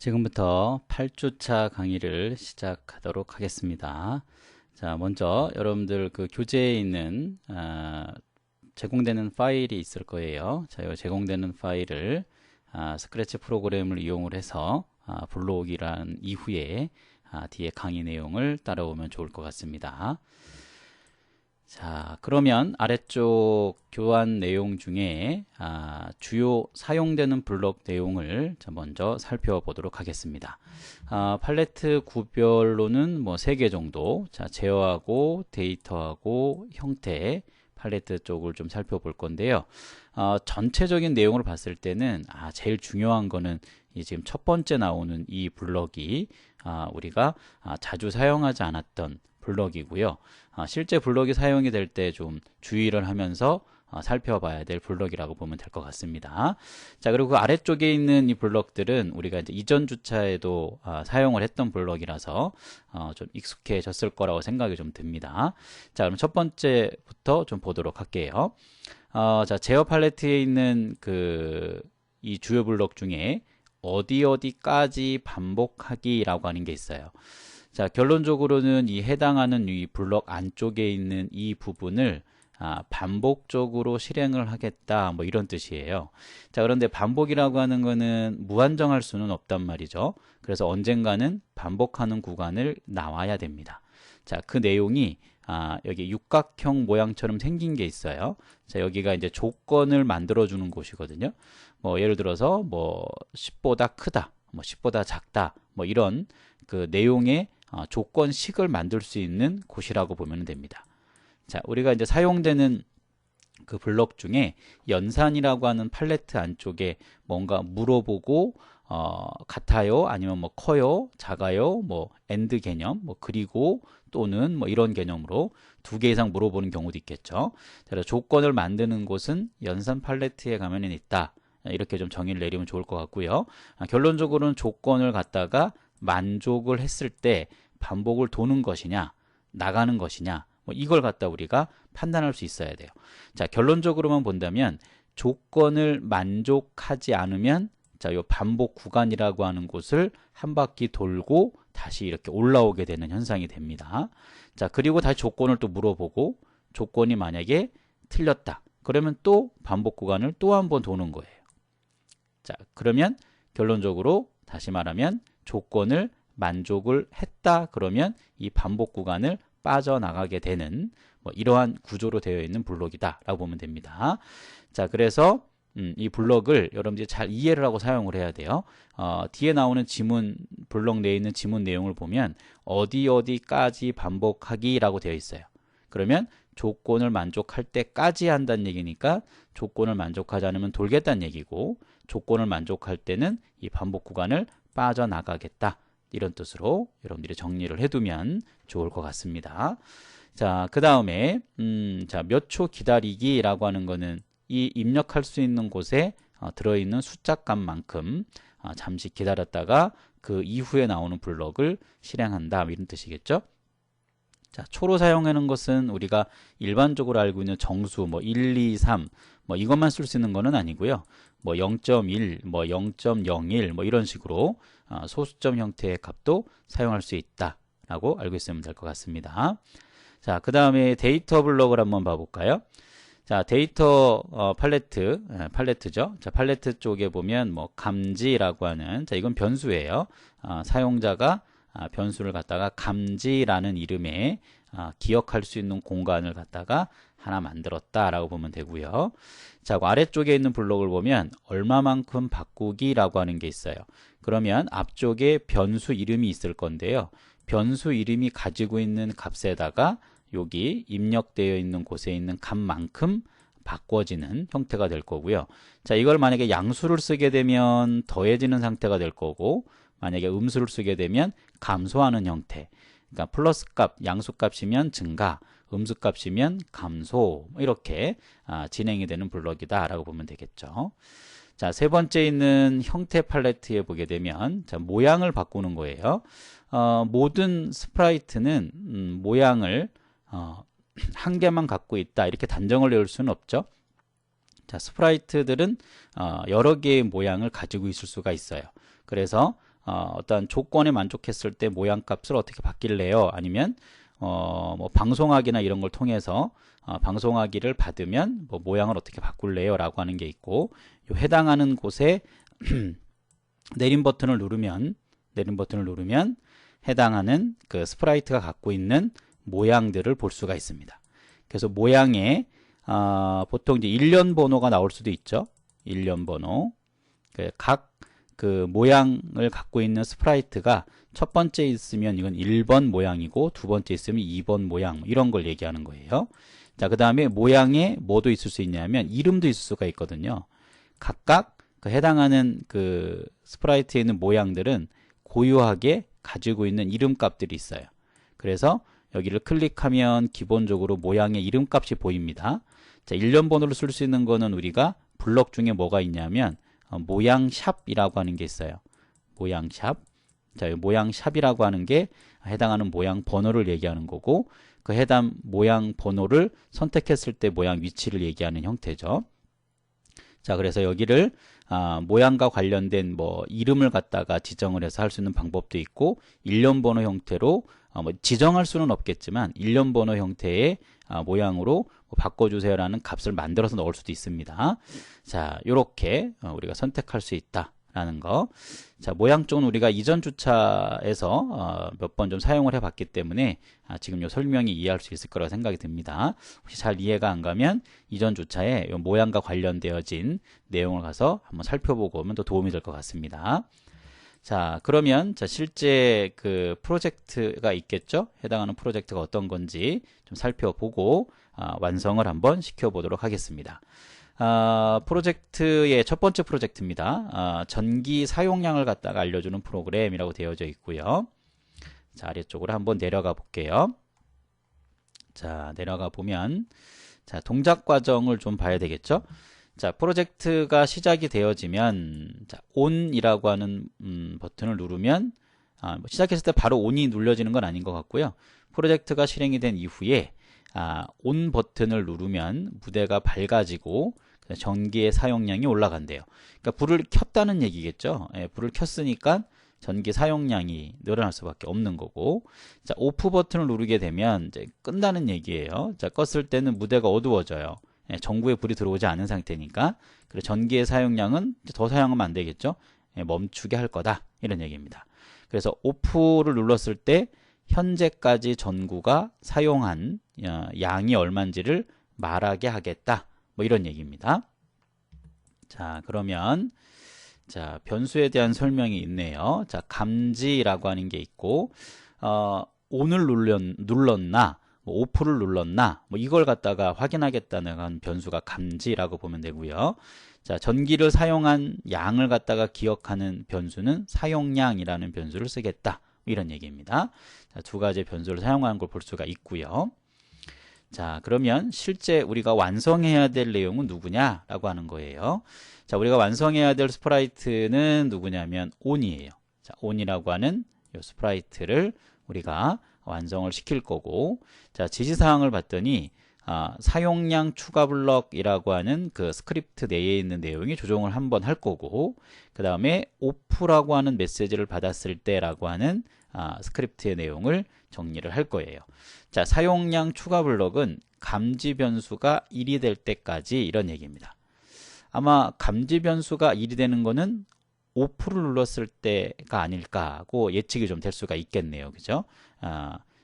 지금부터 8주차 강의를 시작하도록 하겠습니다. 자, 먼저 여러분들 그 교재에 있는 제공되는 파일이 있을 거예요. 자, 이 제공되는 파일을 스크래치 프로그램을 이용을 해서 불러오기란 이후에 뒤에 강의 내용을 따라오면 좋을 것 같습니다. 자, 그러면 아래쪽 교환 내용 중에 주요 사용되는 블록 내용을 먼저 살펴보도록 하겠습니다. 팔레트 구별로는 뭐 3개 정도, 자, 제어하고 데이터하고 형태 팔레트 쪽을 좀 살펴볼 건데요. 전체적인 내용을 봤을 때는 제일 중요한 거는 지금 첫 번째 나오는 이 블럭이 우리가 자주 사용하지 않았던 블럭이고요. 실제 블럭이 사용이 될 때 좀 주의를 하면서 살펴봐야 될 블럭이라고 보면 될 것 같습니다. 자, 그리고 그 아래쪽에 있는 이 블럭들은 우리가 이제 이전 주차에도 사용을 했던 블럭이라서 좀 익숙해졌을 거라고 생각이 좀 듭니다. 자, 그럼 첫 번째부터 좀 보도록 할게요. 자, 제어 팔레트에 있는 이 주요 블럭 중에 어디까지 반복하기라고 하는 게 있어요. 자, 결론적으로는 이 해당하는 이 블럭 안쪽에 있는 이 부분을 반복적으로 실행을 하겠다, 뭐 이런 뜻이에요. 자, 그런데 반복이라고 하는 거는 무한정할 수는 없단 말이죠. 그래서 언젠가는 반복하는 구간을 나와야 됩니다. 자, 그 내용이 여기 육각형 모양처럼 생긴 게 있어요. 자, 여기가 이제 조건을 만들어 주는 곳이거든요. 뭐 예를 들어서 뭐 10보다 크다, 뭐 10보다 작다, 뭐 이런 그 내용의 조건식을 만들 수 있는 곳이라고 보면 됩니다. 자, 우리가 이제 사용되는 그 블럭 중에 연산이라고 하는 팔레트 안쪽에 뭔가 물어보고 같아요, 아니면 뭐 커요, 작아요, 뭐 AND 개념, 뭐 그리고 또는 뭐 이런 개념으로 2개 이상 물어보는 경우도 있겠죠. 그래서 조건을 만드는 곳은 연산 팔레트에 가면 있다. 이렇게 좀 정의를 내리면 좋을 것 같고요. 결론적으로는 조건을 갖다가 만족을 했을 때 반복을 도는 것이냐, 나가는 것이냐, 뭐 이걸 갖다 우리가 판단할 수 있어야 돼요. 자, 결론적으로만 본다면 조건을 만족하지 않으면 자, 요 반복 구간이라고 하는 곳을 한 바퀴 돌고 다시 이렇게 올라오게 되는 현상이 됩니다. 자, 그리고 다시 조건을 또 물어보고 조건이 만약에 틀렸다. 그러면 또 반복 구간을 또 한 번 도는 거예요. 자, 그러면 결론적으로 다시 말하면 조건을 만족을 했다 그러면 이 반복 구간을 빠져나가게 되는 뭐 이러한 구조로 되어 있는 블록이다 라고 보면 됩니다. 자, 그래서 이 블록을 여러분들이 잘 이해를 하고 사용을 해야 돼요. 뒤에 나오는 지문, 블록 내에 있는 지문 내용을 보면 어디까지 반복하기 라고 되어 있어요. 그러면 조건을 만족할 때까지 한다는 얘기니까 조건을 만족하지 않으면 돌겠다는 얘기고, 조건을 만족할 때는 이 반복 구간을 빠져나가겠다, 이런 뜻으로 여러분들이 정리를 해두면 좋을 것 같습니다. 자, 그 다음에 자, 몇 초 기다리기라고 하는 거는 이 입력할 수 있는 곳에 들어있는 숫자 값만큼 잠시 기다렸다가 그 이후에 나오는 블럭을 실행한다, 이런 뜻이겠죠. 자, 초로 사용하는 것은 우리가 일반적으로 알고 있는 정수, 뭐 1, 2, 3, 뭐 이것만 쓸 수 있는 거는 아니고요. 뭐 0.1, 뭐 0.01, 뭐 이런 식으로 소수점 형태의 값도 사용할 수 있다라고 알고 있으면 될 것 같습니다. 자, 그 다음에 데이터 블록을 한번 봐볼까요? 자, 데이터 팔레트죠. 자, 팔레트 쪽에 보면 뭐 감지라고 하는, 자, 이건 변수예요. 사용자가 변수를 갖다가 감지라는 이름에 기억할 수 있는 공간을 갖다가 하나 만들었다라고 보면 되고요. 자, 그 아래쪽에 있는 블록을 보면 얼마만큼 바꾸기라고 하는 게 있어요. 그러면 앞쪽에 변수 이름이 있을 건데요. 변수 이름이 가지고 있는 값에다가 여기 입력되어 있는 곳에 있는 값만큼 바꿔지는 형태가 될 거고요. 자, 이걸 만약에 양수를 쓰게 되면 더해지는 상태가 될 거고, 만약에 음수를 쓰게 되면 감소하는 형태, 그러니까 플러스 값, 양수 값이면 증가, 음수 값이면 감소, 이렇게 진행이 되는 블럭이다 라고 보면 되겠죠. 자, 세 번째 있는 형태 팔레트에 보게 되면 자, 모양을 바꾸는 거예요. 모든 스프라이트는 모양을 한 개만 갖고 있다, 이렇게 단정을 내올 수는 없죠. 자, 스프라이트들은 여러 개의 모양을 가지고 있을 수가 있어요. 그래서 어떤 조건에 만족했을 때 모양 값을 어떻게 바뀔래요? 아니면 뭐 방송하기나 이런 걸 통해서 방송하기를 받으면 뭐 모양을 어떻게 바꿀래요? 라고 하는 게 있고, 요 해당하는 곳에 내림 버튼을 누르면 해당하는 그 스프라이트가 갖고 있는 모양들을 볼 수가 있습니다. 그래서 모양에 보통 이제 일련 번호가 나올 수도 있죠. 일련 번호. 각 그 모양을 갖고 있는 스프라이트가 첫 번째 있으면 이건 1번 모양이고 두 번째 있으면 2번 모양, 이런 걸 얘기하는 거예요. 자, 그 다음에 모양에 뭐도 있을 수 있냐면 이름도 있을 수가 있거든요. 각각 그 해당하는 그 스프라이트에 있는 모양들은 고유하게 가지고 있는 이름 값들이 있어요. 그래서 여기를 클릭하면 기본적으로 모양의 이름 값이 보입니다. 자, 일련 번호를 쓸 수 있는 거는 우리가 블럭 중에 뭐가 있냐면 모양 샵이라고 하는 게 있어요. 모양 샵. 자, 이 모양 샵이라고 하는 게 해당하는 모양 번호를 얘기하는 거고, 그 해당 모양 번호를 선택했을 때 모양 위치를 얘기하는 형태죠. 자, 그래서 여기를 모양과 관련된 뭐 이름을 갖다가 지정을 해서 할 수 있는 방법도 있고, 일련 번호 형태로 뭐 지정할 수는 없겠지만 일련 번호 형태의 모양으로 뭐 바꿔주세요라는 값을 만들어서 넣을 수도 있습니다. 자, 요렇게 우리가 선택할 수 있다라는 거. 자, 모양 쪽은 우리가 이전 주차에서 몇 번 좀 사용을 해봤기 때문에 지금 요 설명이 이해할 수 있을 거라고 생각이 듭니다. 혹시 잘 이해가 안 가면 이전 주차에 요 모양과 관련되어진 내용을 가서 한번 살펴보고 오면 더 도움이 될 것 같습니다. 자, 그러면 실제 그 프로젝트가 있겠죠? 해당하는 프로젝트가 어떤 건지 좀 살펴보고 완성을 한번 시켜보도록 하겠습니다. 프로젝트의 첫 번째 프로젝트입니다. 전기 사용량을 갖다가 알려주는 프로그램이라고 되어져 있고요. 자, 아래쪽으로 한번 내려가 볼게요. 자, 내려가 보면 자, 동작 과정을 좀 봐야 되겠죠? 자, 프로젝트가 시작이 되어지면 자, ON이라고 하는 버튼을 누르면 뭐 시작했을 때 바로 ON이 눌려지는 건 아닌 것 같고요. 프로젝트가 실행이 된 이후에 ON 버튼을 누르면 무대가 밝아지고 전기의 사용량이 올라간대요. 그러니까 불을 켰다는 얘기겠죠. 예, 불을 켰으니까 전기 사용량이 늘어날 수밖에 없는 거고, 자, 오프 버튼을 누르게 되면 이제 끈다는 얘기예요. 자, 껐을 때는 무대가 어두워져요. 예, 전구에 불이 들어오지 않은 상태니까. 그래서 전기의 사용량은 더 사용하면 안 되겠죠. 예, 멈추게 할 거다, 이런 얘기입니다. 그래서 오프를 눌렀을 때 현재까지 전구가 사용한 양이 얼마인지를 말하게 하겠다, 뭐 이런 얘기입니다. 자, 그러면 자, 변수에 대한 설명이 있네요. 자, 감지라고 하는 게 있고, ON을 눌렀나, 뭐 오프를 눌렀나, 뭐 이걸 갖다가 확인하겠다는 변수가 감지라고 보면 되고요. 자, 전기를 사용한 양을 갖다가 기억하는 변수는 사용량이라는 변수를 쓰겠다, 이런 얘기입니다. 자, 두 가지 변수를 사용하는 걸 볼 수가 있고요. 자, 그러면 실제 우리가 완성해야 될 내용은 누구냐라고 하는 거예요. 자, 우리가 완성해야 될 스프라이트는 누구냐면 ON이에요. 자, ON이라고 하는 이 스프라이트를 우리가 완성을 시킬 거고, 자, 지시사항을 봤더니 사용량 추가 블럭이라고 하는 그 스크립트 내에 있는 내용이 조정을 한번 할 거고, 그 다음에 오프라고 하는 메시지를 받았을 때라고 하는 스크립트의 내용을 정리를 할 거예요. 자, 사용량 추가 블럭은 감지 변수가 1이 될 때까지, 이런 얘기입니다. 아마 감지 변수가 1이 되는 거는 오프를 눌렀을 때가 아닐까 하고 예측이 좀 될 수가 있겠네요. 그죠?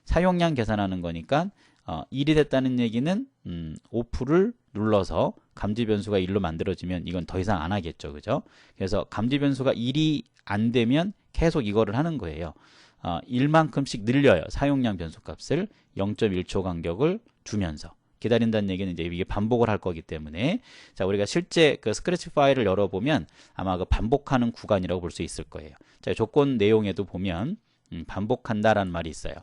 사용량 계산하는 거니까 1이 됐다는 얘기는 오프를 눌러서 감지 변수가 1로 만들어지면 이건 더 이상 안 하겠죠. 그죠? 그래서 감지 변수가 1이 안 되면 계속 이거를 하는 거예요. 1만큼씩 늘려요. 사용량 변수 값을 0.1초 간격을 주면서 기다린다는 얘기는 이제 이게 반복을 할 거기 때문에, 자, 우리가 실제 그 스크래치 파일을 열어보면 아마 그 반복하는 구간이라고 볼 수 있을 거예요. 자, 조건 내용에도 보면 반복한다라는 말이 있어요.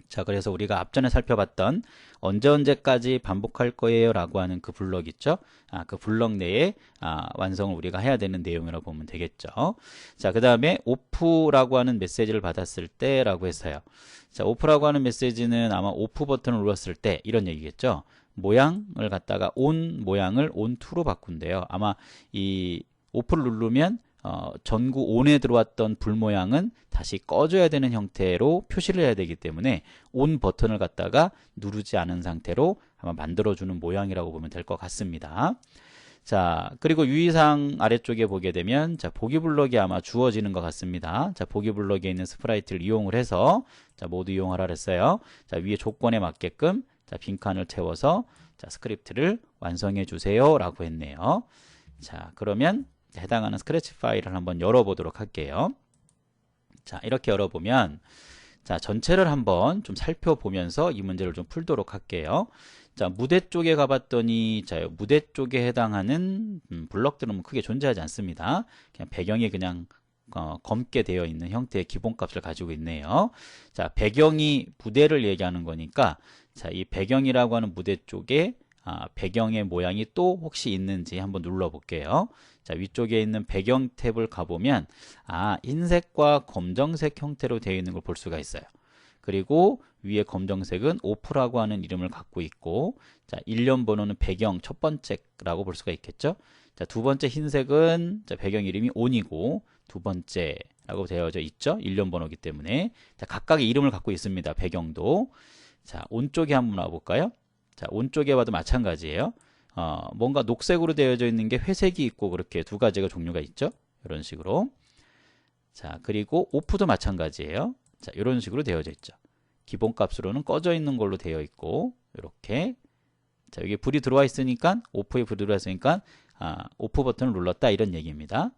자, 그래서 우리가 앞전에 살펴봤던 언제까지 반복할 거예요 라고 하는 그 블럭 있죠. 그 블럭 내에 완성을 우리가 해야 되는 내용이라고 보면 되겠죠. 자, 그 다음에 오프라고 하는 메시지를 받았을 때 라고 했어요. 자, 오프라고 하는 메시지는 아마 오프 버튼을 눌렀을 때 이런 얘기겠죠. 모양을 갖다가 ON 모양을 ON2로 바꾼대요. 아마 이 오프를 누르면 전구 ON에 들어왔던 불 모양은 다시 꺼져야 되는 형태로 표시를 해야 되기 때문에 ON 버튼을 갖다가 누르지 않은 상태로 아마 만들어주는 모양이라고 보면 될 것 같습니다. 자, 그리고 유의사항 아래쪽에 보게 되면 자, 보기 블럭이 아마 주어지는 것 같습니다. 자, 보기 블럭에 있는 스프라이트를 이용을 해서 자, 모두 이용하라 그랬어요. 자, 위에 조건에 맞게끔 자, 빈칸을 채워서 자, 스크립트를 완성해 주세요 라고 했네요. 자, 그러면 해당하는 스크래치 파일을 한번 열어보도록 할게요. 자, 이렇게 열어보면 자, 전체를 한번 좀 살펴보면서 이 문제를 좀 풀도록 할게요. 자, 무대 쪽에 가봤더니 자, 무대 쪽에 해당하는 블럭들은 뭐 크게 존재하지 않습니다. 그냥 배경이 그냥 검게 되어 있는 형태의 기본값을 가지고 있네요. 자, 배경이 무대를 얘기하는 거니까 자, 이 배경이라고 하는 무대 쪽에 배경의 모양이 또 혹시 있는지 한번 눌러 볼게요. 자, 위쪽에 있는 배경 탭을 가보면 흰색과 검정색 형태로 되어 있는 걸 볼 수가 있어요. 그리고 위에 검정색은 오프라고 하는 이름을 갖고 있고 자, 일련 번호는 배경 첫 번째라고 볼 수가 있겠죠. 자, 두 번째 흰색은 자, 배경 이름이 ON이고 두 번째라고 되어져 있죠. 일련 번호이기 때문에 자, 각각의 이름을 갖고 있습니다. 배경도. 자, ON 쪽에 한번 와볼까요? 자, ON 쪽에 봐도 마찬가지예요. 뭔가 녹색으로 되어져 있는 게 회색이 있고 그렇게 두 가지가 종류가 있죠. 이런 식으로. 자, 그리고 오프도 마찬가지예요. 자, 이런 식으로 되어져 있죠. 기본값으로는 꺼져 있는 걸로 되어 있고 이렇게 자, 여기 불이 들어와 있으니까 오프에 불이 들어와 있으니까 오프 버튼을 눌렀다 이런 얘기입니다.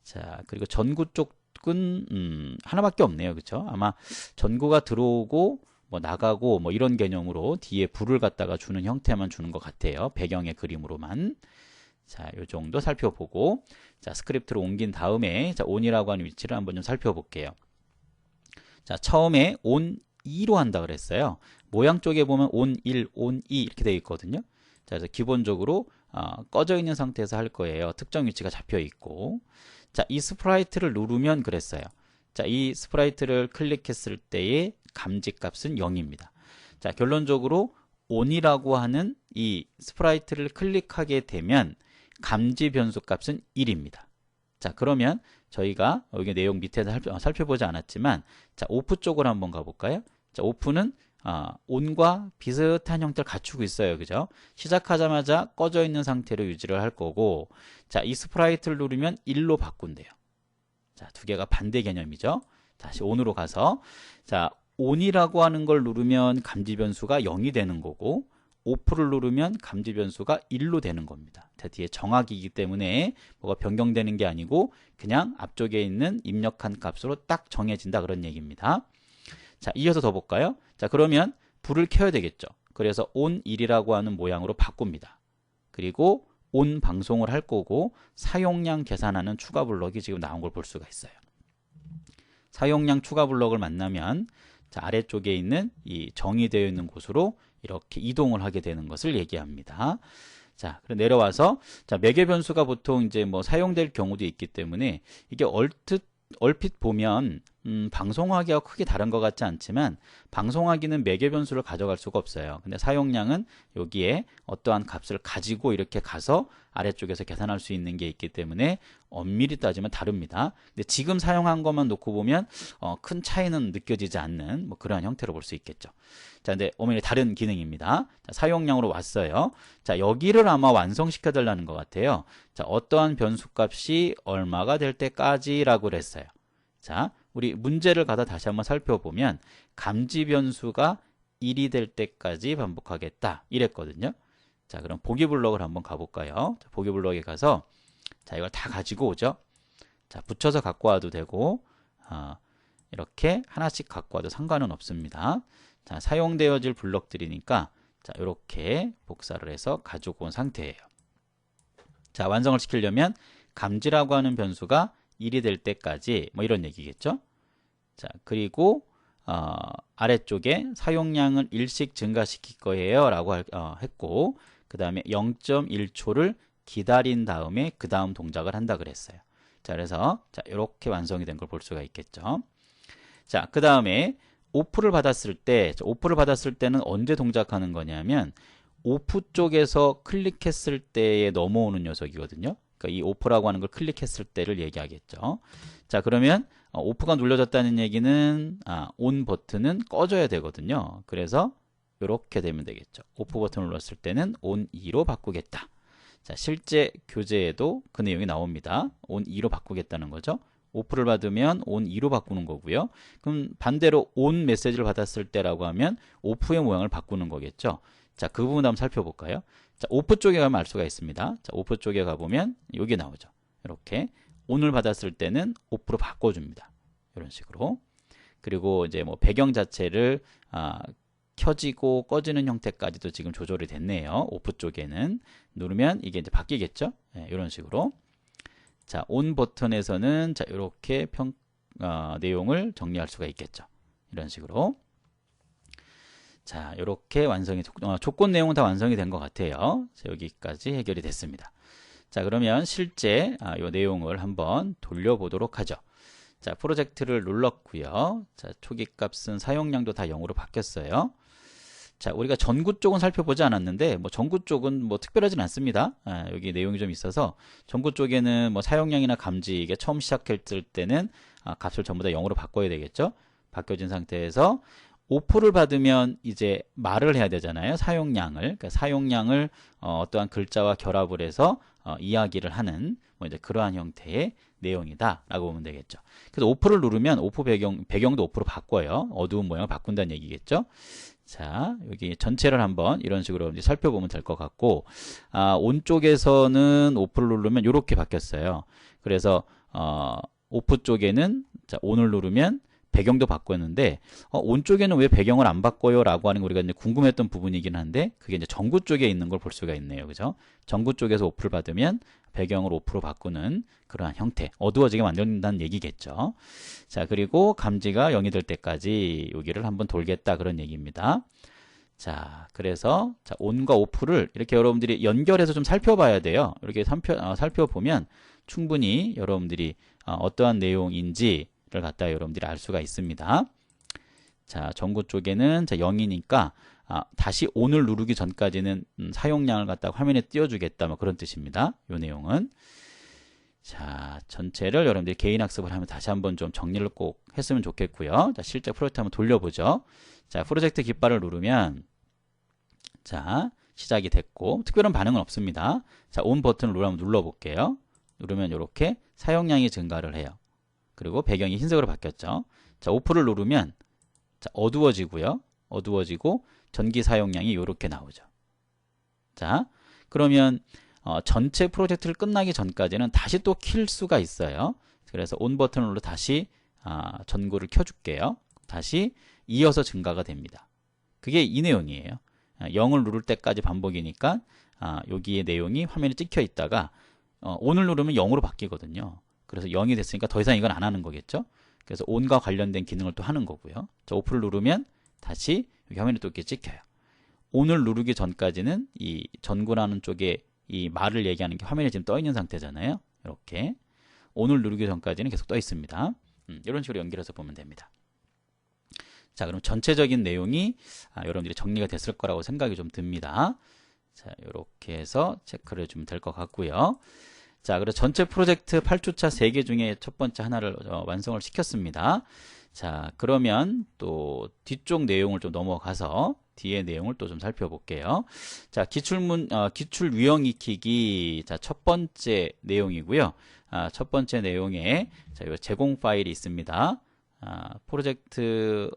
자, 그리고 전구 쪽은 하나밖에 없네요. 그렇죠? 아마 전구가 들어오고 뭐 나가고 뭐 이런 개념으로 뒤에 불을 갖다가 주는 형태만 주는 것 같아요. 배경의 그림으로만. 자, 요 정도 살펴보고 자, 스크립트로 옮긴 다음에 자, ON이라고 하는 위치를 한번 좀 살펴볼게요. 자, 처음에 ON 2로 한다 그랬어요. 모양 쪽에 보면 ON 1, ON 2 이렇게 되어 있거든요. 자, 그래서 기본적으로 꺼져 있는 상태에서 할 거예요. 특정 위치가 잡혀 있고. 자, 이 스프라이트를 누르면 그랬어요. 자, 이 스프라이트를 클릭했을 때의 감지 값은 0입니다. 자, 결론적으로 ON이라고 하는 이 스프라이트를 클릭하게 되면 감지 변수 값은 1입니다. 자, 그러면 저희가 여기 내용 밑에서 살펴보지 않았지만 자, 오프 쪽으로 한번 가볼까요? 자, 오프는 ON과 비슷한 형태를 갖추고 있어요. 그죠? 시작하자마자 꺼져 있는 상태로 유지를 할 거고 자, 이 스프라이트를 누르면 1로 바꾼대요. 자, 두 개가 반대 개념이죠. 다시 ON으로 가서 자, ON이라고 하는 걸 누르면 감지 변수가 0이 되는 거고 오프를 누르면 감지 변수가 1로 되는 겁니다. 자, 뒤에 정확이기 때문에 뭐가 변경되는 게 아니고 그냥 앞쪽에 있는 입력한 값으로 딱 정해진다 그런 얘기입니다. 자, 이어서 더 볼까요? 자, 그러면 불을 켜야 되겠죠. 그래서 ON 1이라고 하는 모양으로 바꿉니다. 그리고 ON 방송을 할 거고 사용량 계산하는 추가 블럭이 지금 나온 걸 볼 수가 있어요. 사용량 추가 블럭을 만나면 자, 아래쪽에 있는 이 정의되어 있는 곳으로 이렇게 이동을 하게 되는 것을 얘기합니다. 자, 그럼 내려와서 자, 매개 변수가 보통 이제 뭐 사용될 경우도 있기 때문에 이게 얼핏 보면 방송하기와 크게 다른 것 같지 않지만 방송하기는 매개 변수를 가져갈 수가 없어요. 근데 사용량은 여기에 어떠한 값을 가지고 이렇게 가서 아래쪽에서 계산할 수 있는 게 있기 때문에 엄밀히 따지면 다릅니다. 근데 지금 사용한 것만 놓고 보면 큰 차이는 느껴지지 않는 뭐 그러한 형태로 볼 수 있겠죠. 자, 근데 엄밀히 다른 기능입니다. 자, 사용량으로 왔어요. 자, 여기를 아마 완성시켜 달라는 것 같아요. 자, 어떠한 변수 값이 얼마가 될 때까지라고 그랬어요. 자, 우리 문제를 가다 다시 한번 살펴보면 감지 변수가 1이 될 때까지 반복하겠다 이랬거든요. 자, 그럼 보기 블럭을 한번 가볼까요? 자, 보기 블럭에 가서 자, 이걸 다 가지고 오죠. 자, 붙여서 갖고 와도 되고 이렇게 하나씩 갖고 와도 상관은 없습니다. 자, 사용되어질 블럭들이니까 자, 이렇게 복사를 해서 가지고 온 상태예요. 자, 완성을 시키려면 감지라고 하는 변수가 1이 될 때까지 뭐 이런 얘기겠죠. 자, 그리고 아래쪽에 사용량을 1씩 증가시킬 거예요 라고 했고 그 다음에 0.1초를 기다린 다음에 그 다음 동작을 한다 그랬어요. 자, 그래서 자, 이렇게 완성이 된 걸 볼 수가 있겠죠. 자, 그 다음에 오프를 받았을 때는 언제 동작하는 거냐면 오프 쪽에서 클릭했을 때에 넘어오는 녀석이거든요. 그러니까 이 오프라고 하는 걸 클릭했을 때를 얘기하겠죠. 자, 그러면 오프가 눌러졌다는 얘기는 온 버튼은 꺼져야 되거든요. 그래서 이렇게 되면 되겠죠. 오프 버튼을 눌렀을 때는 on 2로 바꾸겠다. 자, 실제 교재에도 그 내용이 나옵니다. on 2로 바꾸겠다는 거죠. 오프를 받으면 on 2로 바꾸는 거고요. 그럼 반대로 on 메시지를 받았을 때라고 하면 오프의 모양을 바꾸는 거겠죠. 자, 그 부분 한번 살펴볼까요? 자, 오프 쪽에 가면 알 수가 있습니다. 자, 오프 쪽에 가보면 여기 나오죠. 이렇게 on을 받았을 때는 오프로 바꿔줍니다. 이런 식으로. 그리고 이제 뭐 배경 자체를 켜지고 꺼지는 형태까지도 지금 조절이 됐네요. 오프 쪽에는 누르면 이게 이제 바뀌겠죠. 네, 이런 식으로. 자, 온 버튼에서는 자, 이렇게 내용을 정리할 수가 있겠죠. 이런 식으로. 자, 이렇게 완성이 조건 내용은 다 완성이 된 것 같아요. 자, 여기까지 해결이 됐습니다. 자, 그러면 실제 이 내용을 한번 돌려보도록 하죠. 자, 프로젝트를 눌렀고요. 자, 초기 값은 사용량도 다 0으로 바뀌었어요. 자, 우리가 전구 쪽은 살펴보지 않았는데 뭐 전구 쪽은 뭐 특별하진 않습니다. 여기 내용이 좀 있어서 전구 쪽에는 뭐 사용량이나 감지 이게 처음 시작했을 때는 값을 전부 다 0으로 바꿔야 되겠죠. 바뀌어진 상태에서 오프를 받으면 이제 말을 해야 되잖아요. 사용량을. 그러니까 사용량을 어떠한 글자와 결합을 해서 이야기를 하는 뭐 이제 그러한 형태의 내용이다라고 보면 되겠죠. 그래서 오프를 누르면 오프 배경도 오프로 바꿔요. 어두운 모양을 바꾼다는 얘기겠죠. 자, 여기 전체를 한번 이런 식으로 이제 살펴보면 될 것 같고, 온 쪽에서는 오프를 누르면 이렇게 바뀌었어요. 그래서 오프 쪽에는 자, 온을 누르면 배경도 바꿨는데 온 쪽에는 왜 배경을 안 바꿔요? 라고 하는 거 우리가 이제 궁금했던 부분이긴 한데 그게 이제 전구 쪽에 있는 걸 볼 수가 있네요. 그죠? 전구 쪽에서 오프를 받으면 배경을 오프로 바꾸는 그러한 형태, 어두워지게 만든다는 얘기겠죠. 자, 그리고 감지가 0이 될 때까지 여기를 한번 돌겠다 그런 얘기입니다. 자, 그래서 자, 온과 오프를 이렇게 여러분들이 연결해서 좀 살펴봐야 돼요. 이렇게 살펴보면 충분히 여러분들이 어떠한 내용인지 를 갖다 여러분들이 알 수가 있습니다. 자, 전구 쪽에는 자, 0이니까 다시 ON을 누르기 전까지는 사용량을 갖다가 화면에 띄워주겠다 뭐 그런 뜻입니다. 이 내용은. 자, 전체를 여러분들이 개인 학습을 하면 다시 한번 좀 정리를 꼭 했으면 좋겠고요. 자, 실제 프로젝트 한번 돌려보죠. 자, 프로젝트 깃발을 누르면 자, 시작이 됐고 특별한 반응은 없습니다. 자, ON 버튼을 한번 눌러볼게요. 누르면 이렇게 사용량이 증가를 해요. 그리고 배경이 흰색으로 바뀌었죠. 자, 오프를 누르면 자, 어두워지고요. 어두워지고 전기 사용량이 이렇게 나오죠. 자, 그러면 전체 프로젝트를 끝나기 전까지는 다시 또 킬 수가 있어요. 그래서 온 버튼을 눌러 다시 전구를 켜줄게요. 다시 이어서 증가가 됩니다. 그게 이 내용이에요. 0을 누를 때까지 반복이니까 여기에 내용이 화면에 찍혀 있다가 온을 누르면 0으로 바뀌거든요. 그래서 0이 됐으니까 더 이상 이건 안 하는 거겠죠. 그래서 온과 관련된 기능을 또 하는 거고요. 자, 오프를 누르면 다시 여기 화면에 또 이렇게 찍혀요. 온을 누르기 전까지는 이 전구라는 쪽에 이 말을 얘기하는 게 화면에 지금 떠 있는 상태잖아요. 이렇게 온을 누르기 전까지는 계속 떠 있습니다. 이런 식으로 연결해서 보면 됩니다. 자, 그럼 전체적인 내용이 여러분들이 정리가 됐을 거라고 생각이 좀 듭니다. 자, 이렇게 해서 체크를 해주면 될 것 같고요. 자, 그래서 전체 프로젝트 8주차 3개 중에 첫 번째 하나를 완성을 시켰습니다. 자, 그러면 또 뒤쪽 내용을 좀 넘어가서 뒤의 내용을 또 좀 살펴볼게요. 자, 기출 유형 익히기. 자, 첫 번째 내용이고요. 첫 번째 내용에 자, 요 제공 파일이 있습니다. 프로젝트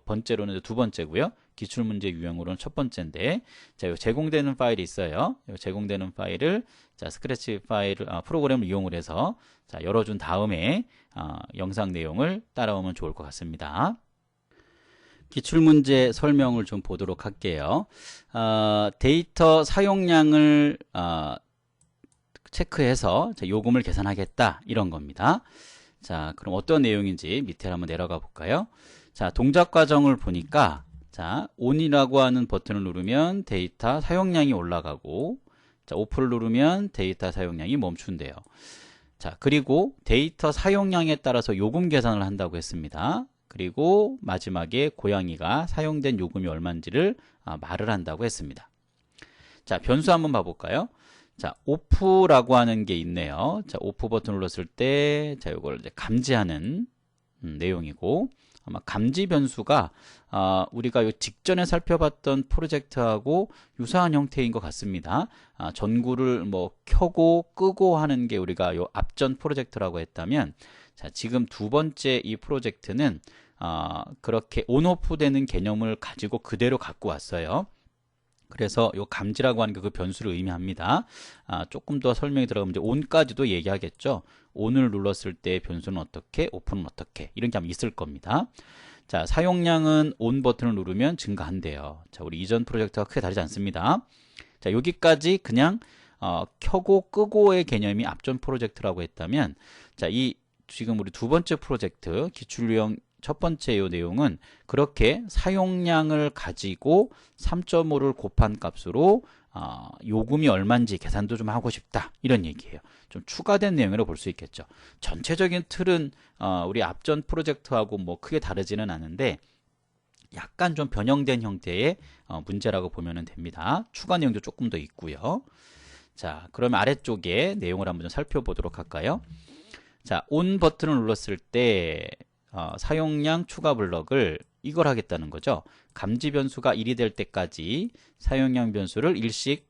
번째로는 두 번째고요. 기출문제 유형으로는 첫 번째인데, 자, 요 제공되는 파일이 있어요. 요 제공되는 파일을 자, 스크래치 파일을 프로그램을 이용을 해서 자, 열어준 다음에 영상 내용을 따라오면 좋을 것 같습니다. 기출문제 설명을 좀 보도록 할게요. 데이터 사용량을 체크해서 자, 요금을 계산하겠다 이런 겁니다. 자, 그럼 어떤 내용인지 밑에 한번 내려가 볼까요? 자, 동작 과정을 보니까 자, ON이라고 하는 버튼을 누르면 데이터 사용량이 올라가고 자, 오프를 누르면 데이터 사용량이 멈춘대요. 자, 그리고 데이터 사용량에 따라서 요금 계산을 한다고 했습니다. 그리고 마지막에 고양이가 사용된 요금이 얼마인지를 말을 한다고 했습니다. 자, 변수 한번 봐볼까요? 자, 오프라고 하는 게 있네요. 자, 오프 버튼 눌렀을 때, 자, 요걸 이제 감지하는 내용이고, 아마 감지 변수가 우리가 요 직전에 살펴봤던 프로젝트하고 유사한 형태인 것 같습니다. 전구를 뭐 켜고 끄고 하는 게 우리가 요 앞전 프로젝트라고 했다면, 자, 지금 두 번째 이 프로젝트는 그렇게 온오프 되는 개념을 가지고 그대로 갖고 왔어요. 그래서 요 감지라고 하는 게 그 변수를 의미합니다. 조금 더 설명이 들어가면 이제 온까지도 얘기하겠죠. 온을 눌렀을 때 변수는 어떻게, 오프는 어떻게, 이런 게 아마 있을 겁니다. 자, 사용량은 온 버튼을 누르면 증가한대요. 자, 우리 이전 프로젝트와 크게 다르지 않습니다. 자, 여기까지 그냥 켜고 끄고의 개념이 앞전 프로젝트라고 했다면, 자, 이 지금 우리 두 번째 프로젝트 기출 유형 첫 번째 요 내용은 그렇게 사용량을 가지고 3.5를 곱한 값으로 요금이 얼마인지 계산도 좀 하고 싶다, 이런 얘기예요. 좀 추가된 내용이라고 볼 수 있겠죠. 전체적인 틀은 우리 앞전 프로젝트하고 뭐 크게 다르지는 않은데 약간 좀 변형된 형태의 문제라고 보면 됩니다. 추가 내용도 조금 더 있고요. 자, 그러면 아래쪽에 내용을 한번 좀 살펴보도록 할까요? 자, 온 버튼을 눌렀을 때 사용량 추가 블럭을 이걸 하겠다는 거죠. 감지 변수가 1이 될 때까지 사용량 변수를 1씩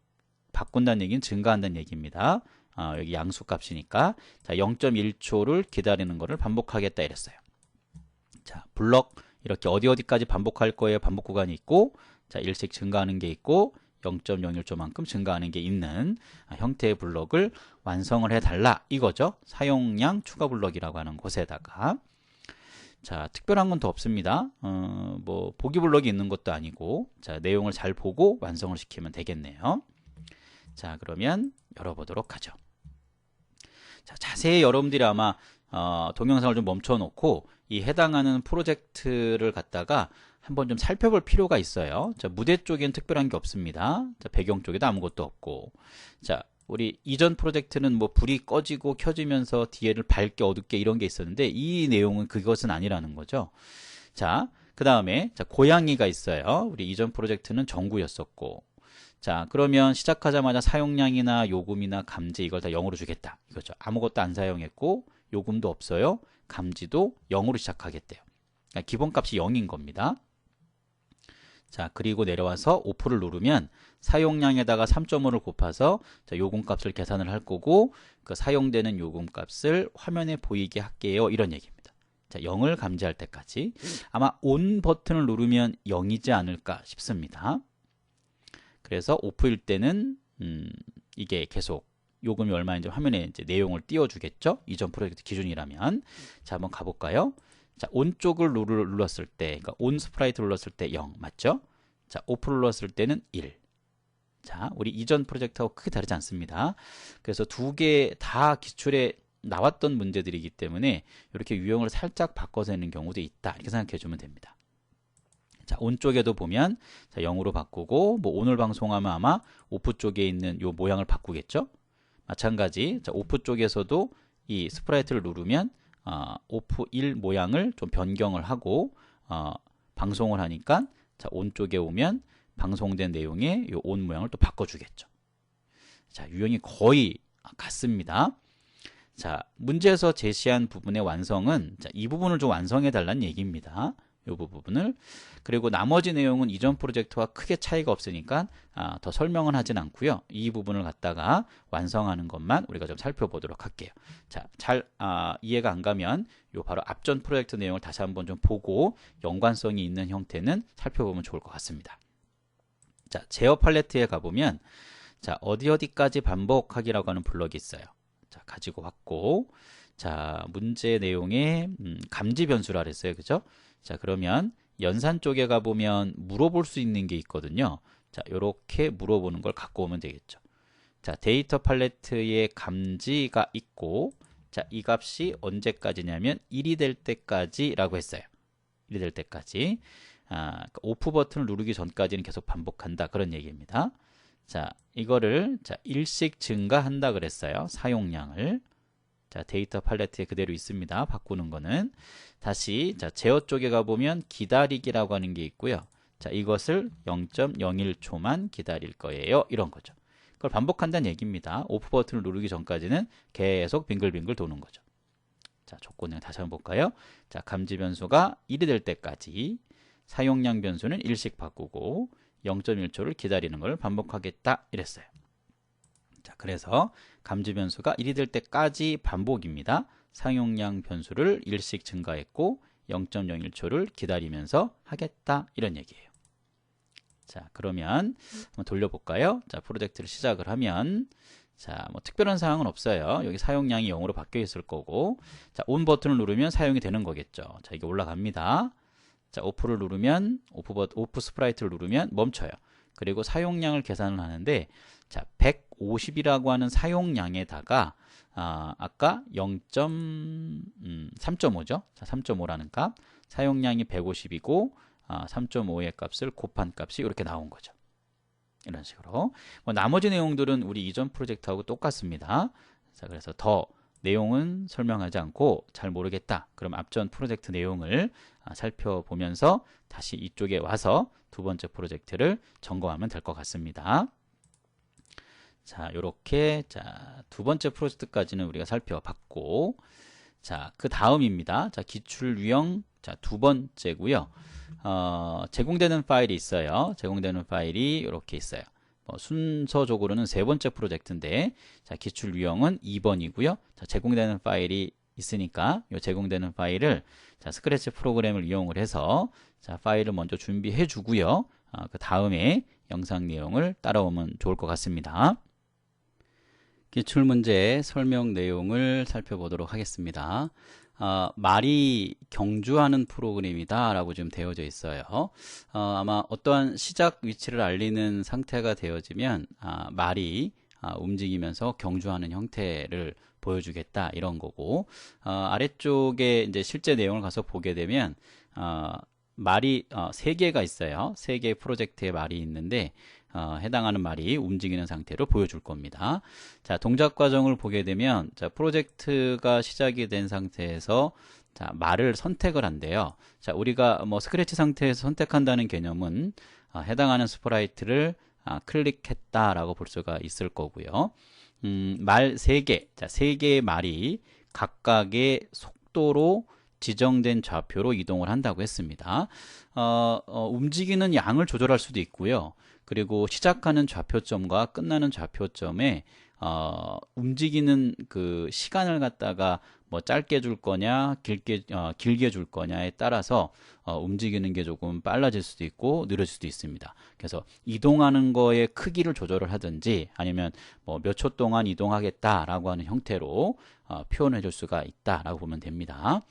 바꾼다는 얘기는 증가한다는 얘기입니다. 여기 양수 값이니까 자, 0.1초를 기다리는 것을 반복하겠다 이랬어요. 자, 블럭 이렇게 어디까지 반복할 거예요. 반복 구간이 있고, 자, 1씩 증가하는 게 있고 0.01초만큼 증가하는 게 있는 형태의 블럭을 완성을 해달라 이거죠. 사용량 추가 블럭이라고 하는 곳에다가. 자, 특별한 건 더 없습니다. 뭐 보기 블럭이 있는 것도 아니고, 자, 내용을 잘 보고 완성을 시키면 되겠네요. 자, 그러면 열어보도록 하죠. 자, 자세히 여러분들이 아마 동영상을 좀 멈춰 놓고 이 해당하는 프로젝트를 갖다가 한번 좀 살펴볼 필요가 있어요. 자, 무대 쪽엔 특별한 게 없습니다. 자, 배경 쪽에도 아무것도 없고, 자, 우리 이전 프로젝트는 뭐 불이 꺼지고 켜지면서 뒤에를 밝게 어둡게 이런 게 있었는데 이 내용은 그것은 아니라는 거죠. 자, 그 다음에 자, 고양이가 있어요. 우리 이전 프로젝트는 전구였었고, 자, 그러면 시작하자마자 사용량이나 요금이나 감지 이걸 다 0으로 주겠다 이거죠. 아무것도 안 사용했고 요금도 없어요. 감지도 0으로 시작하겠대요. 그러니까 기본값이 0인 겁니다. 자, 그리고 내려와서 오프를 누르면 사용량에다가 3.5를 곱해서 자, 요금값을 계산을 할 거고, 그 사용되는 요금값을 화면에 보이게 할게요, 이런 얘기입니다. 자, 0을 감지할 때까지 아마 온 버튼을 누르면 0이지 않을까 싶습니다. 그래서 오프일 때는 이게 계속 요금이 얼마인지 화면에 이제 내용을 띄워주겠죠. 이전 프로젝트 기준이라면. 자, 한번 가볼까요? 자, 온 쪽을 눌렀을 때, 그러니까 온 스프라이트 눌렀을 때 0 맞죠? 자, 오프를 눌렀을 때는 1. 자, 우리 이전 프로젝트하고 크게 다르지 않습니다. 그래서 두 개 다 기출에 나왔던 문제들이기 때문에 이렇게 유형을 살짝 바꿔서 내는 경우도 있다, 이렇게 생각해 주면 됩니다. 자, 온 쪽에도 보면 자, 0으로 바꾸고, 뭐 오늘 방송하면 아마 오프 쪽에 있는 요 모양을 바꾸겠죠? 마찬가지, 자, 오프 쪽에서도 이 스프라이트를 누르면 오프 1 모양을 좀 변경을 하고 방송을 하니까 자, 온 쪽에 오면 방송된 내용의 요 온 모양을 또 바꿔주겠죠. 자, 유형이 거의 같습니다. 자, 문제에서 제시한 부분의 완성은 자, 이 부분을 좀 완성해 달라는 얘기입니다. 이 부분을. 그리고 나머지 내용은 이전 프로젝트와 크게 차이가 없으니까 더 설명은 하진 않고요. 이 부분을 갖다가 완성하는 것만 우리가 좀 살펴보도록 할게요. 자, 잘 이해가 안 가면 요 바로 앞전 프로젝트 내용을 다시 한번 좀 보고 연관성이 있는 형태는 살펴보면 좋을 것 같습니다. 자, 제어 팔레트에 가보면 자, 어디까지 반복하기라고 하는 블럭이 있어요. 자, 가지고 왔고, 자, 문제 내용에 감지 변수라 그랬어요. 그죠? 자, 그러면 연산 쪽에 가보면 물어볼 수 있는 게 있거든요. 자, 요렇게 물어보는 걸 갖고 오면 되겠죠. 자, 데이터 팔레트에 감지가 있고, 자, 이 값이 언제까지냐면 1이 될 때까지 라고 했어요. 1이 될 때까지. 오프 버튼을 누르기 전까지는 계속 반복한다, 그런 얘기입니다. 자, 이거를 자, 1씩 증가한다 그랬어요. 사용량을. 자, 데이터 팔레트에 그대로 있습니다. 바꾸는 거는. 다시 자, 제어 쪽에 가보면 기다리기라고 하는 게 있고요. 자, 이것을 0.01초만 기다릴 거예요, 이런 거죠. 그걸 반복한다는 얘기입니다. 오프 버튼을 누르기 전까지는 계속 빙글빙글 도는 거죠. 자, 조건을 다시 한번 볼까요? 자, 감지 변수가 1이 될 때까지 사용량 변수는 1씩 바꾸고 0.1초를 기다리는 걸 반복하겠다 이랬어요. 자, 그래서 감지 변수가 1이 될 때까지 반복입니다. 사용량 변수를 1씩 증가했고 0.01초를 기다리면서 하겠다 이런 얘기예요. 자, 그러면 한번 돌려볼까요? 자, 프로젝트를 시작을 하면 자, 뭐 특별한 사항은 없어요. 여기 사용량이 0으로 바뀌어 있을 거고, 자, 온 버튼을 누르면 사용이 되는 거겠죠. 자, 이게 올라갑니다. 자, 오프를 누르면 오프 스프라이트를 누르면 멈춰요. 그리고 사용량을 계산을 하는데, 자, 150이라고 하는 사용량에다가 아까 3.5죠. 자, 3.5라는 값, 사용량이 150이고 3.5의 값을 곱한 값이 이렇게 나온 거죠. 이런 식으로. 뭐 나머지 내용들은 우리 이전 프로젝트하고 똑같습니다. 자, 그래서 더 내용은 설명하지 않고 잘 모르겠다. 그럼 앞전 프로젝트 내용을 살펴보면서 다시 이쪽에 와서 두 번째 프로젝트를 점검하면 될 것 같습니다. 자, 요렇게 두 번째 프로젝트까지는 우리가 살펴봤고, 자, 그 다음입니다. 자, 기출 유형 두 번째고요. 제공되는 파일이 있어요. 제공되는 파일이 이렇게 있어요. 순서적으로는 세 번째 프로젝트인데, 자, 기출 유형은 2번이고요. 자, 제공되는 파일이 있으니까 이 제공되는 파일을 자, 스크래치 프로그램을 이용을 해서 자, 파일을 먼저 준비해 주고요. 그 다음에 영상 내용을 따라오면 좋을 것 같습니다. 기출문제 설명 내용을 살펴보도록 하겠습니다. 말이 경주하는 프로그램이다 라고 지금 되어져 있어요. 아마 어떠한 시작 위치를 알리는 상태가 되어지면 말이 움직이면서 경주하는 형태를 보여주겠다 이런 거고, 아래쪽에 이제 실제 내용을 가서 보게 되면 말이 3개가 있어요. 3개의 프로젝트의 말이 있는데 해당하는 말이 움직이는 상태로 보여줄 겁니다. 자, 동작 과정을 보게 되면 자, 프로젝트가 시작이 된 상태에서 자, 말을 선택을 한대요. 자, 우리가 뭐 스크래치 상태에서 선택한다는 개념은 해당하는 스프라이트를 클릭했다라고 볼 수가 있을 거고요. 말 3개, 자, 3개의 말이 각각의 속도로 지정된 좌표로 이동을 한다고 했습니다. 움직이는 양을 조절할 수도 있고요. 그리고 시작하는 좌표점과 끝나는 좌표점에 움직이는 그 시간을 갖다가 뭐 짧게 줄 거냐 길게 줄 거냐에 따라서 움직이는 게 조금 빨라질 수도 있고 느려질 수도 있습니다. 그래서 이동하는 거의 크기를 조절을 하든지 아니면 뭐 몇 초 동안 이동하겠다라고 하는 형태로 표현해 줄 수가 있다라고 보면 됩니다.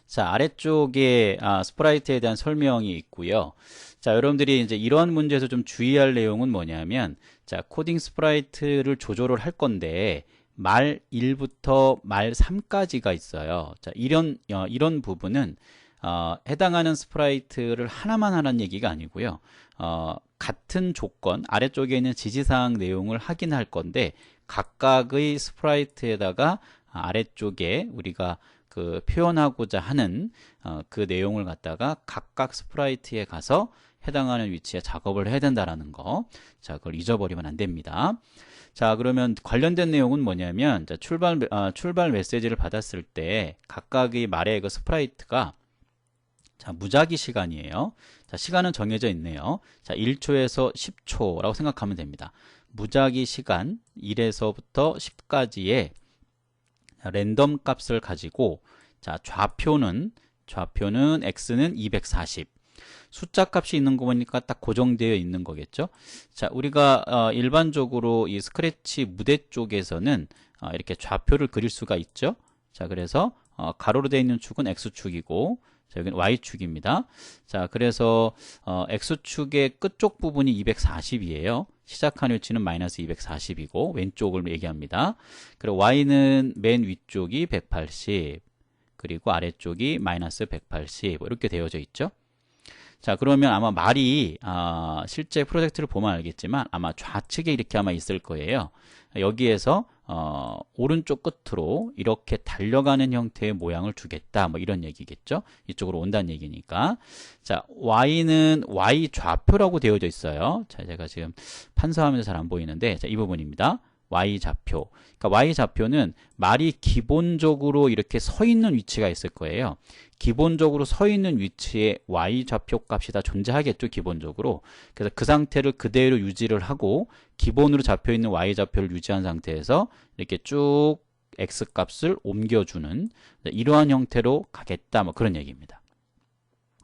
자, 아래쪽에 스프라이트에 대한 설명이 있고요. 자, 여러분들이 이제 이런 문제에서 좀 주의할 내용은 뭐냐면, 자, 코딩 스프라이트를 조절을 할 건데 말 1부터 말 3까지가 있어요. 자, 이런 부분은 해당하는 스프라이트를 하나만 하라는 얘기가 아니고요. 같은 조건, 아래쪽에 있는 지시사항 내용을 확인할 건데 각각의 스프라이트에다가 아래쪽에 우리가 그 표현하고자 하는 그 내용을 갖다가 각각 스프라이트에 가서 해당하는 위치에 작업을 해야 된다라는 거. 자, 그걸 잊어버리면 안 됩니다. 자, 그러면 관련된 내용은 뭐냐면, 자, 출발 메시지를 받았을 때 각각의 말의 그 스프라이트가 자, 무작위 시간이에요. 자, 시간은 정해져 있네요. 자, 1초에서 10초라고 생각하면 됩니다. 무작위 시간 1에서부터 10까지의 랜덤 값을 가지고 자, 좌표는 x는 240 숫자 값이 있는 거 보니까 딱 고정되어 있는 거겠죠. 자, 우리가 일반적으로 이 스크래치 무대 쪽에서는 이렇게 좌표를 그릴 수가 있죠. 자, 그래서 가로로 되어 있는 축은 x축이고 자, 여기는 y축입니다. 자, 그래서 x축의 끝쪽 부분이 240이에요. 시작한 위치는 마이너스 240이고 왼쪽을 얘기합니다. 그리고 y는 맨 위쪽이 180 그리고 아래쪽이 마이너스 180 이렇게 되어져 있죠. 자, 그러면 아마 말이 실제 프로젝트를 보면 알겠지만 아마 좌측에 이렇게 아마 있을 거예요. 여기에서 오른쪽 끝으로 이렇게 달려가는 형태의 모양을 주겠다. 뭐 이런 얘기겠죠. 이쪽으로 온다는 얘기니까. 자, y는 y 좌표라고 되어져 있어요. 자, 제가 지금 판서하면서 잘 안 보이는데, 자, 이 부분입니다. y좌표. 그러니까 y좌표는 말이 기본적으로 이렇게 서 있는 위치가 있을 거예요. 기본적으로 서 있는 위치에 y좌표 값이 다 존재하겠죠, 기본적으로. 그래서 그 상태를 그대로 유지를 하고 기본으로 잡혀 있는 y좌표를 유지한 상태에서 이렇게 쭉 x값을 옮겨주는 이러한 형태로 가겠다, 뭐 그런 얘기입니다.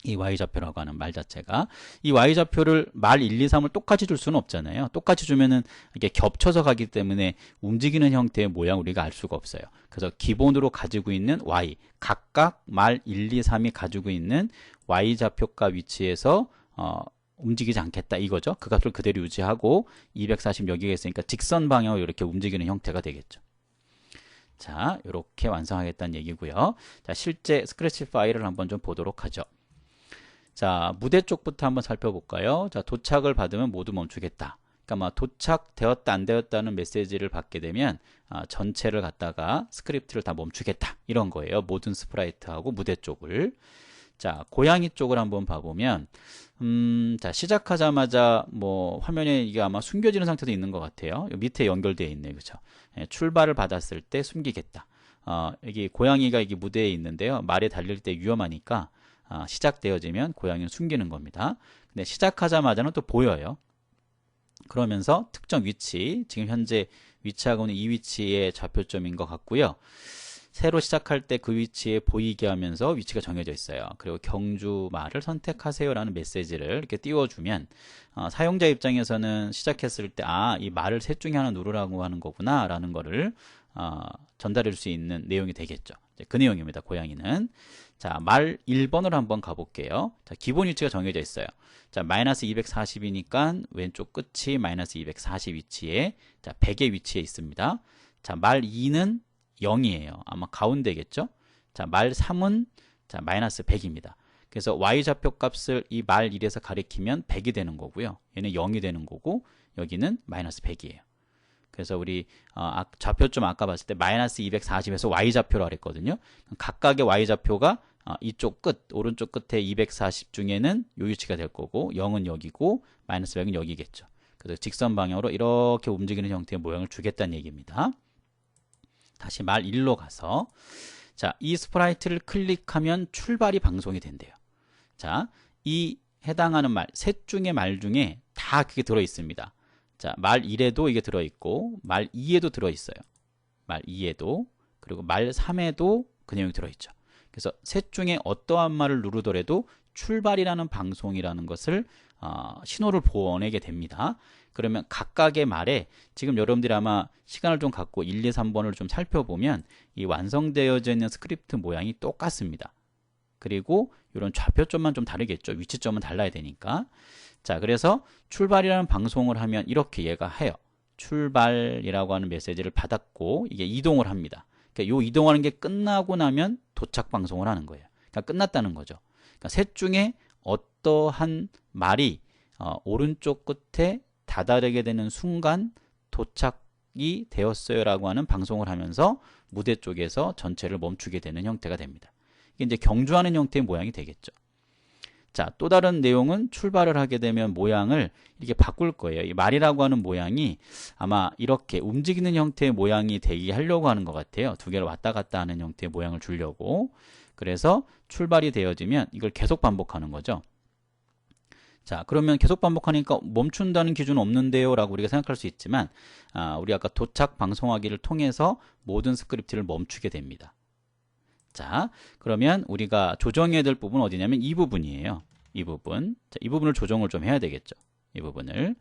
이 y좌표라고 하는 말 자체가. 이 y좌표를 말 1, 2, 3을 똑같이 줄 수는 없잖아요. 똑같이 주면은 이게 겹쳐서 가기 때문에 움직이는 형태의 모양 우리가 알 수가 없어요. 그래서 기본으로 가지고 있는 y, 각각 말 1, 2, 3이 가지고 있는 y좌표값 위치에서 움직이지 않겠다 이거죠. 그 값을 그대로 유지하고 240 여기가 있으니까 직선 방향으로 이렇게 움직이는 형태가 되겠죠. 자, 이렇게 완성하겠다는 얘기고요. 자, 실제 스크래치 파일을 한번 좀 보도록 하죠. 자, 무대 쪽부터 한번 살펴볼까요? 자, 도착을 받으면 모두 멈추겠다. 그러니까 도착되었다 안 되었다는 메시지를 받게 되면 전체를 갖다가 스크립트를 다 멈추겠다 이런 거예요. 모든 스프라이트하고 무대 쪽을. 자, 고양이 쪽을 한번 봐보면 자, 시작하자마자 뭐 화면에 이게 아마 숨겨지는 상태도 있는 것 같아요. 밑에 연결되어 있네요. 그렇죠? 예, 출발을 받았을 때 숨기겠다. 여기 고양이가 이게 무대에 있는데요. 말에 달릴 때 위험하니까 시작되어지면 고양이는 숨기는 겁니다. 근데 시작하자마자는 또 보여요. 그러면서 특정 위치, 지금 현재 위치하고 있는 이 위치의 좌표점인 것 같고요. 새로 시작할 때 그 위치에 보이게 하면서 위치가 정해져 있어요. 그리고 경주 말을 선택하세요 라는 메시지를 이렇게 띄워주면 사용자 입장에서는 시작했을 때 이 말을 셋 중에 하나 누르라고 하는 거구나 라는 거를 전달할 수 있는 내용이 되겠죠. 그 내용입니다. 고양이는. 자, 말 1번으로 한번 가볼게요. 자, 기본 위치가 정해져 있어요. 자, 마이너스 240이니까 왼쪽 끝이 마이너스 240 위치에, 자, 100의 위치에 있습니다. 자, 말 2는 0이에요. 아마 가운데겠죠? 자, 말 3은 자, 마이너스 100입니다. 그래서 y좌표 값을 이 말 1에서 가리키면 100이 되는 거고요. 얘는 0이 되는 거고, 여기는 마이너스 100이에요. 그래서 우리 좌표점 아까 봤을 때 마이너스 240에서 y좌표라고 했거든요. 각각의 y좌표가 이쪽 끝, 오른쪽 끝에 240 중에는 이 위치가 될 거고 0은 여기고 마이너스 100은 여기겠죠. 그래서 직선 방향으로 이렇게 움직이는 형태의 모양을 주겠다는 얘기입니다. 다시 말 1로 가서 자, 이 스프라이트를 클릭하면 출발이 방송이 된대요. 자, 이 해당하는 말, 셋 중의 말 중에 다 그게 들어있습니다. 자, 말 1에도 이게 들어있고 말 2에도 들어있어요. 말 2에도 그리고 말 3에도 그 내용이 들어있죠. 그래서 셋 중에 어떠한 말을 누르더라도 출발이라는 방송이라는 것을 신호를 보내게 됩니다. 그러면 각각의 말에 지금 여러분들이 아마 시간을 좀 갖고 1, 2, 3번을 좀 살펴보면 이 완성되어져 있는 스크립트 모양이 똑같습니다. 그리고 이런 좌표점만 좀 다르겠죠. 위치점은 달라야 되니까. 자, 그래서 출발이라는 방송을 하면 이렇게 얘가 해요. 출발이라고 하는 메시지를 받았고 이게 이동을 합니다. 그러니까 요 이동하는 게 끝나고 나면 도착 방송을 하는 거예요. 그러니까 끝났다는 거죠. 그러니까 셋 중에 어떠한 말이 오른쪽 끝에 다다르게 되는 순간 도착이 되었어요 라고 하는 방송을 하면서 무대 쪽에서 전체를 멈추게 되는 형태가 됩니다. 이게 이제 경주하는 형태의 모양이 되겠죠. 자, 또 다른 내용은 출발을 하게 되면 모양을 이렇게 바꿀 거예요. 이 말이라고 하는 모양이 아마 이렇게 움직이는 형태의 모양이 되게 하려고 하는 것 같아요. 두 개를 왔다 갔다 하는 형태의 모양을 주려고. 그래서 출발이 되어지면 이걸 계속 반복하는 거죠. 자, 그러면 계속 반복하니까 멈춘다는 기준은 없는데요 라고 우리가 생각할 수 있지만 우리 아까 도착 방송하기를 통해서 모든 스크립트를 멈추게 됩니다. 자, 그러면 우리가 조정해야 될 부분은 어디냐면 이 부분이에요. 이 부분. 자, 이 부분을 조정을 좀 해야 되겠죠. 이 부분을.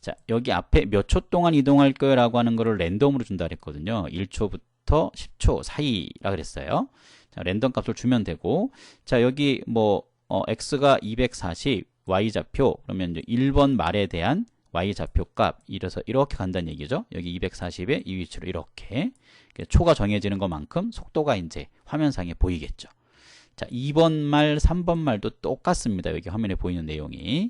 자, 여기 앞에 몇 초 동안 이동할 거예요 라고 하는 거를 랜덤으로 준다 그랬거든요. 1초부터 10초 사이라 그랬어요. 자, 랜덤 값을 주면 되고, 자, 여기 뭐 x가 240, y좌표, 그러면 이제 1번 말에 대한 y좌표 값, 이래서 이렇게 간다는 얘기죠. 여기 240에 이 위치로 이렇게 초가 정해지는 것만큼 속도가 이제 화면상에 보이겠죠. 자, 2번 말, 3번 말도 똑같습니다. 여기 화면에 보이는 내용이.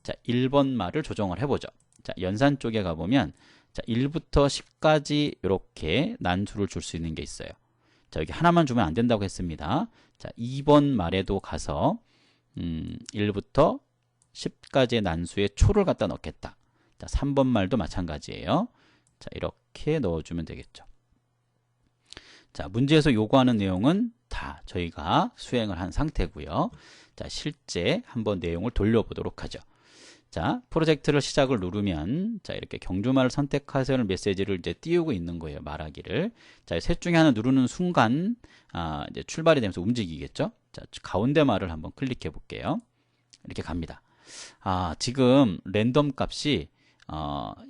자, 1번 말을 조정을 해보죠. 자, 연산 쪽에 가보면, 자, 1부터 10까지 이렇게 난수를 줄 수 있는 게 있어요. 자, 여기 하나만 주면 안 된다고 했습니다. 자, 2번 말에도 가서 1부터 10까지의 난수에 초를 갖다 넣겠다. 자, 3번 말도 마찬가지예요. 자, 이렇게 넣어주면 되겠죠. 자, 문제에서 요구하는 내용은 다 저희가 수행을 한 상태고요. 자, 실제 한번 내용을 돌려보도록 하죠. 자, 프로젝트를 시작을 누르면 자, 이렇게 경주말을 선택하세요는 메시지를 이제 띄우고 있는 거예요. 말하기를. 자, 셋 중에 하나 누르는 순간 이제 출발이 되면서 움직이겠죠. 자, 가운데 말을 한번 클릭해 볼게요. 이렇게 갑니다. 지금 랜덤 값이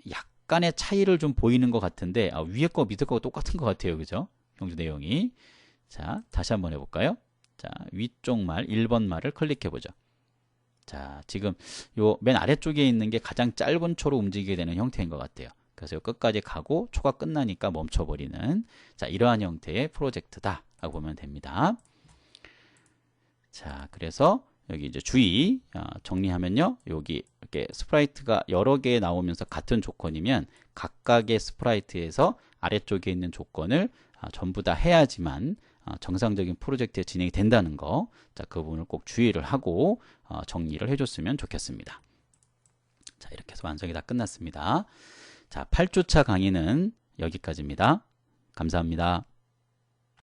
약간의 차이를 좀 보이는 것 같은데 위에 거 밑에 거 똑같은 것 같아요. 그죠? 경주 내용이. 자, 다시 한번 해볼까요? 자, 위쪽 말 1번 말을 클릭해 보죠. 자, 지금 요 맨 아래쪽에 있는 게 가장 짧은 초로 움직이게 되는 형태인 것 같아요. 그래서 요 끝까지 가고 초가 끝나니까 멈춰버리는 자, 이러한 형태의 프로젝트다 라고 보면 됩니다. 자, 그래서 여기 이제 주의 정리하면요, 여기 이렇게 스프라이트가 여러 개 나오면서 같은 조건이면 각각의 스프라이트에서 아래쪽에 있는 조건을 전부 다 해야지만 정상적인 프로젝트에 진행이 된다는 거, 자, 그 부분을 꼭 주의를 하고 정리를 해줬으면 좋겠습니다. 자, 이렇게 해서 완성이 다 끝났습니다. 자, 8주차 강의는 여기까지입니다. 감사합니다.